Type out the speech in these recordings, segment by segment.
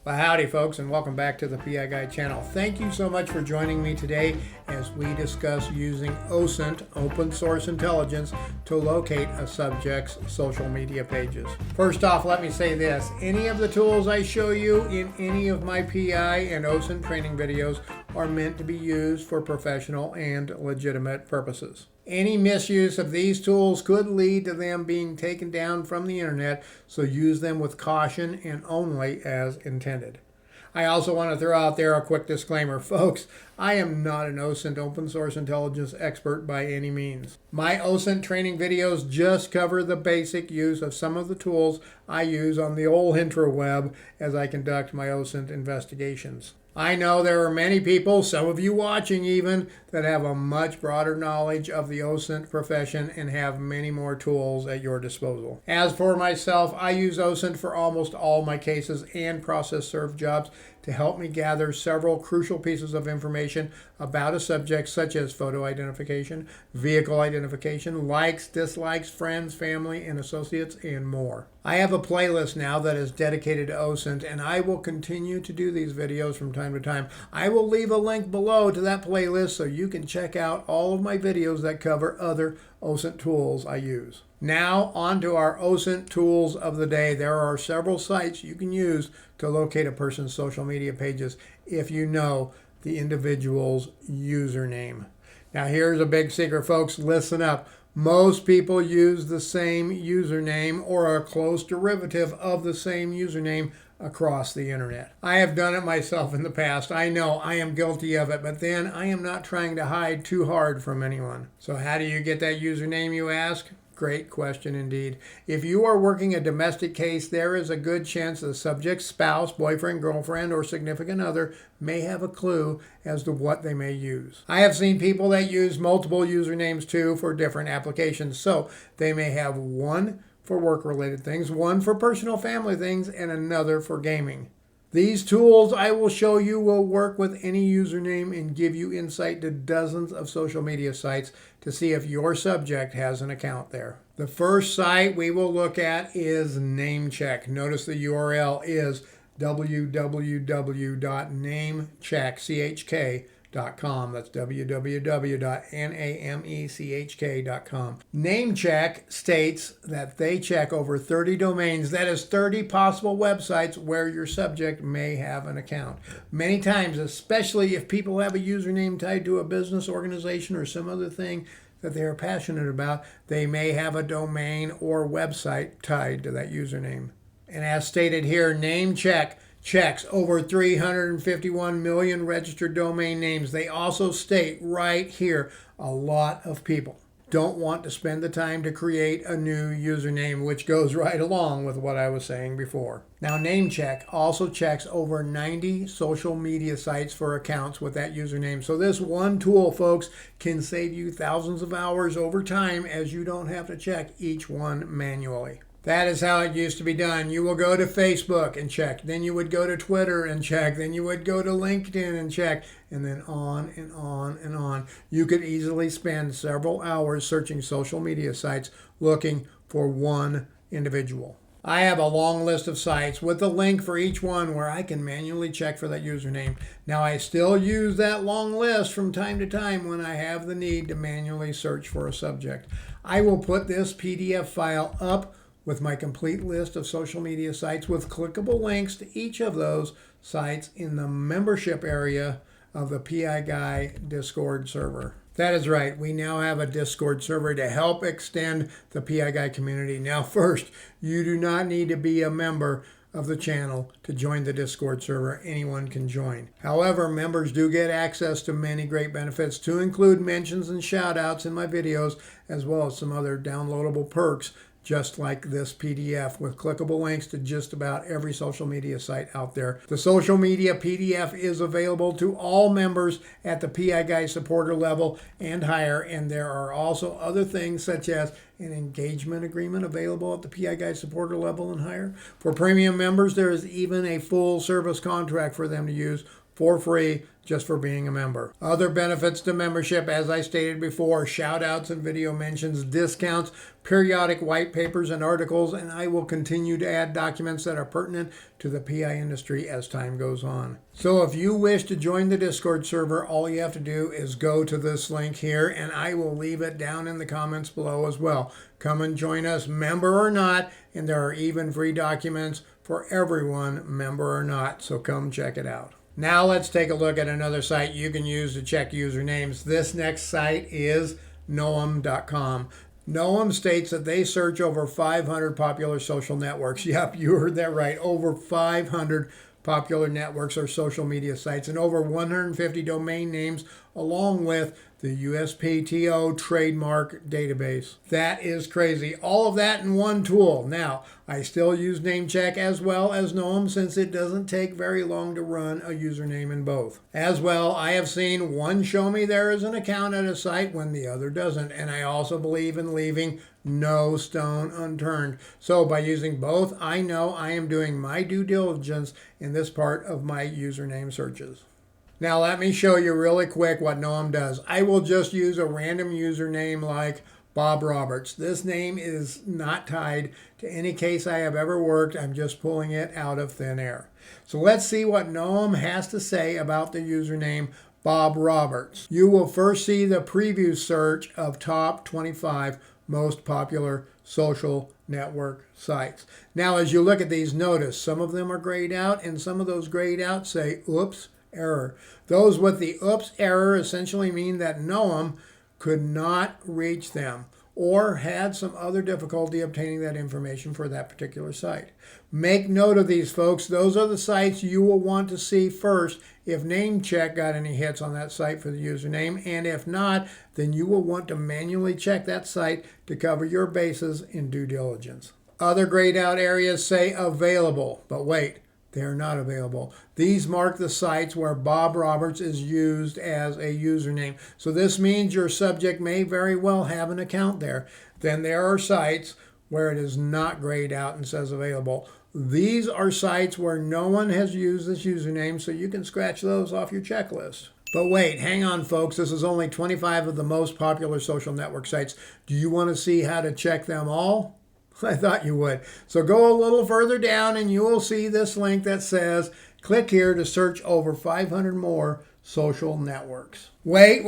Well, howdy folks, and welcome back to the PI Guy channel. Thank you so much for joining me today as we discuss using OSINT, open source intelligence, to locate a subject's social media pages. First off, let me say this. Any of the tools I show you in any of my PI and OSINT training videos are meant to be used for professional and legitimate purposes. Any misuse of these tools could lead to them being taken down from the internet, so use them with caution and only as intended. I also want to throw out there a quick disclaimer. Folks, I am not an OSINT open source intelligence expert by any means. My OSINT training videos just cover the basic use of some of the tools I use on the old intraweb as I conduct my OSINT investigations. I know there are many people, some of you watching even, that have a much broader knowledge of the OSINT profession and have many more tools at your disposal. As for myself, I use OSINT for almost all my cases and process served jobs to help me gather several crucial pieces of information about a subject, such as photo identification, vehicle identification, likes, dislikes, friends, family, and associates, and more. I have a playlist now that is dedicated to OSINT, and I will continue to do these videos from time to time. I will leave a link below to that playlist so you can check out all of my videos that cover other OSINT tools I use. Now on to our OSINT tools of the day. There are several sites you can use to locate a person's social media pages if you know the individual's username. Now here's a big secret, folks. Listen up. Most people use the same username or a close derivative of the same username across the internet. I have done it myself in the past. I know I am guilty of it, but then I am not trying to hide too hard from anyone. So how do you get that username, you ask? Great question indeed. If you are working a domestic case, there is a good chance the subject's spouse, boyfriend, girlfriend, or significant other may have a clue as to what they may use. I have seen people that use multiple usernames too for different applications. So they may have one for work-related things, one for personal family things, and another for gaming. These tools I will show you will work with any username and give you insight to dozens of social media sites to see if your subject has an account there. The first site we will look at is NameCheck. Notice the URL is www.namechek.com. That's www.namechk.com. NameCheck states that they check over 30 domains, that is 30 possible websites where your subject may have an account. Many times, especially if people have a username tied to a business organization or some other thing that they are passionate about, they may have a domain or website tied to that username. And as stated here, NameCheck checks over 351 million registered domain names. They also state right here, a lot of people don't want to spend the time to create a new username, which goes right along with what I was saying before. Now, NameCheck also checks over 90 social media sites for accounts with that username. So this one tool, folks, can save you thousands of hours over time as you don't have to check each one manually. That is how it used to be done. You will go to Facebook and check. Then you would go to Twitter and check. Then you would go to LinkedIn and check. And then on and on and on. You could easily spend several hours searching social media sites looking for one individual. I have a long list of sites with a link for each one where I can manually check for that username. Now, I still use that long list from time to time when I have the need to manually search for a subject. I will put this PDF file up with my complete list of social media sites with clickable links to each of those sites in the membership area of the PI Guy Discord server. That is right, we now have a Discord server to help extend the PI Guy community. Now first, you do not need to be a member of the channel to join the Discord server. Anyone can join. However, members do get access to many great benefits, to include mentions and shout outs in my videos, as well as some other downloadable perks just like this PDF with clickable links to just about every social media site out there. The social media PDF is available to all members at the PI Guy supporter level and higher, and there are also other things such as an engagement agreement available at the PI Guy supporter level and higher. For premium members, there is even a full service contract for them to use for free just for being a member. Other benefits to membership, as I stated before, shout outs and video mentions, discounts, periodic white papers and articles, and I will continue to add documents that are pertinent to the PI industry as time goes on. So if you wish to join the Discord server, all you have to do is go to this link here, and I will leave it down in the comments below as well. Come and join us, member or not, and there are even free documents for everyone, member or not, so come check it out. Now let's take a look at another site you can use to check usernames. This next site is Noam.com. Noam states that they search over 500 popular social networks. Yep, you heard that right. Over 500 popular networks or social media sites and over 150 domain names, along with the USPTO trademark database. That is crazy. All of that in one tool. Now, I still use NameCheck as well as Noam since it doesn't take very long to run a username in both. As well, I have seen one show me there is an account at a site when the other doesn't, and I also believe in leaving no stone unturned. So by using both, I know I am doing my due diligence in this part of my username searches. Now let me show you really quick what Noam does. I will just use a random username like Bob Roberts. This name is not tied to any case I have ever worked. I'm just pulling it out of thin air. So let's see what Noam has to say about the username Bob Roberts. You will first see the preview search of top 25 most popular social network sites. Now as you look at these, notice some of them are grayed out and some of those grayed out say oops, error. Those with the oops error essentially mean that Noam could not reach them or had some other difficulty obtaining that information for that particular site. Make note of these, folks. Those are the sites you will want to see first if NameCheck got any hits on that site for the username, and if not, then you will want to manually check that site to cover your bases in due diligence. Other grayed out areas say available, but wait, they're not available. These mark the sites where Bob Roberts is used as a username. So this means your subject may very well have an account there. Then there are sites where it is not grayed out and says available. These are sites where no one has used this username, so you can scratch those off your checklist. But wait, hang on, folks. This is only 25 of the most popular social network sites. Do you want to see how to check them all? I thought you would. So go a little further down and you will see this link that says, click here to search over 500 more social networks. Wait,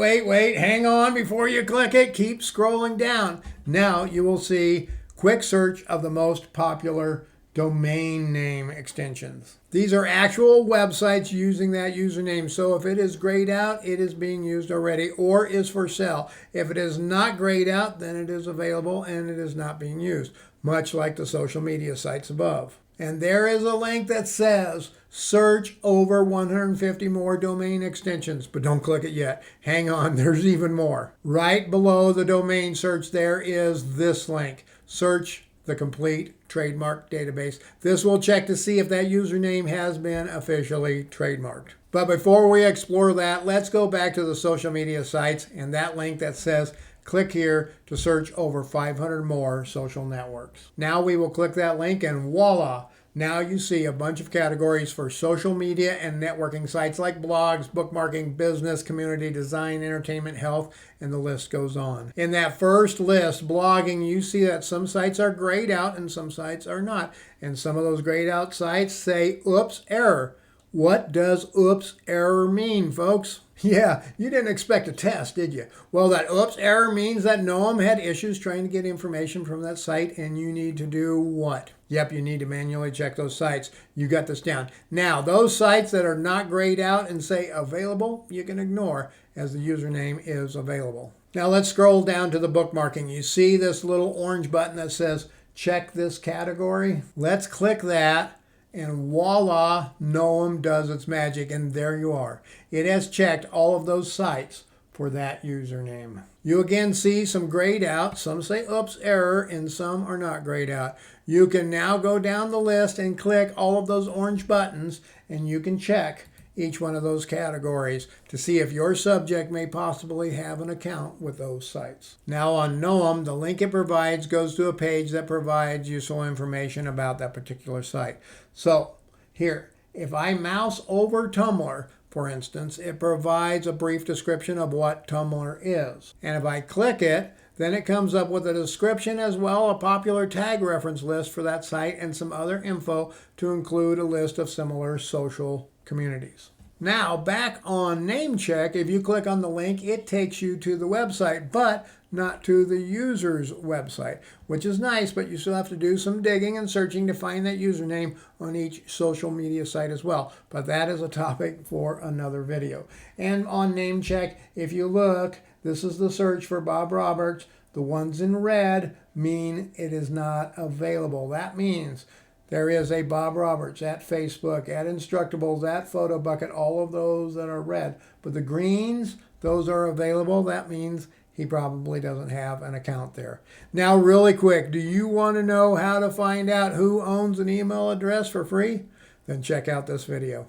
hang on before you click it. Keep scrolling down. Now you will see quick search of the most popular domain name extensions. These are actual websites using that username. So if it is grayed out, it is being used already or is for sale. If it is not grayed out, then it is available and it is not being used, much like the social media sites above. And there is a link that says search over 150 more domain extensions, but don't click it yet. Hang on, there's even more. Right below the domain search, there is this link, search the complete trademark database. This will check to see if that username has been officially trademarked. But before we explore that, let's go back to the social media sites and that link that says click here to search over 500 more social networks. Now we will click that link and voila! Now you see a bunch of categories for social media and networking sites like blogs, bookmarking, business, community, design, entertainment, health, and the list goes on. In that first list, blogging, you see that some sites are grayed out and some sites are not. And some of those grayed out sites say, oops, error. What does oops, error mean, folks? Yeah, you didn't expect a test, did you? Well, that oops, error means that Noam had issues trying to get information from that site, and you need to do what? Yep, you need to manually check those sites. You got this down. Now, those sites that are not grayed out and say available, you can ignore as the username is available. Now, let's scroll down to the bookmarking. You see this little orange button that says check this category? Let's click that. And voila, Noam does its magic, and there you are. It has checked all of those sites for that username. You again see some grayed out. Some say oops, error, and some are not grayed out. You can now go down the list and click all of those orange buttons, and you can check each one of those categories to see if your subject may possibly have an account with those sites. Now on Noam, the link it provides goes to a page that provides useful information about that particular site. So here, If I mouse over Tumblr, for instance, it provides a brief description of what Tumblr is. And if I click it, then it comes up with a description as well, a popular tag reference list for that site, and some other info to include a list of similar social communities. Now, back on NameCheck, if you click on the link, it takes you to the website, but not to the user's website, which is nice, but you still have to do some digging and searching to find that username on each social media site as well. But that is a topic for another video. And on NameCheck, if you look, this is the search for Bob Roberts. The ones in red mean it is not available. That means there is a Bob Roberts at Facebook, at Instructables, at PhotoBucket, all of those that are red. But the greens, those are available. That means he probably doesn't have an account there. Now, really quick, do you want to know how to find out who owns an email address for free? Then check out this video.